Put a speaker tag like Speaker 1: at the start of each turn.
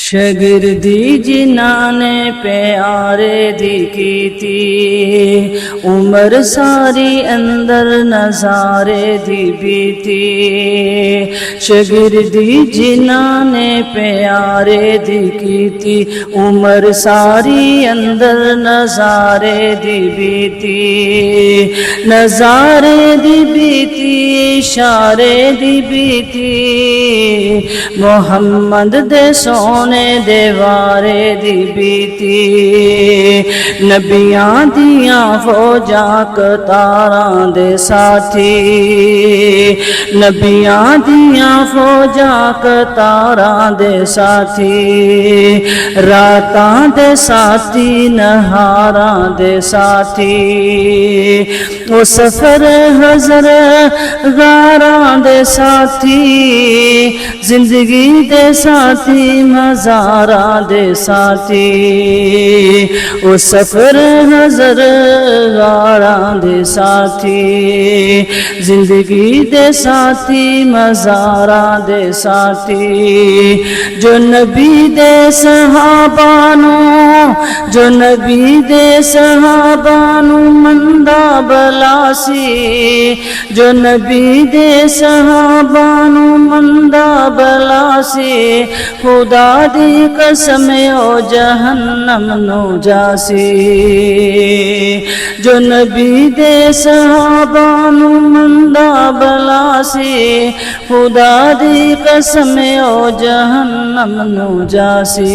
Speaker 1: शगिर्दी जिन्हाने प्यारे दी कीती, उम्र सारी अंदर नजारे दी बीती। शगिर्दी जिन्हाने प्यारे दी कीती, उम्र सारी अंदर नजारे दी बीती। नजारे दी बीती, इशारे दी बीती, मोहम्मद दे सोने देवारे दी बीती। नबियां दियां फौजां कतारां दे साथी, नबियां दियां फौजां कतारां दे साथी। रातां दे साथी, नहारां दे साथी। ओ सफर हज़र गारां दे साथी, जिंदगी दे साथी, मज़ारां दे साथी। ओ सफर हज़र गारां दे साथी, जिंदगी दे साथी, मज़ारां दे साथी। जो नबी दे सहाबानू, जो नबी दे सहाबानू मंदा बलासी, जो नबी दे सहाबानू मंदा बलासी। खुदा दी कसम ओ जहन्नम नो जासी। जो नबी दे सहाबानू मंदा बलासी, खुदा दी कसम ओ जहन्नम नो जासी।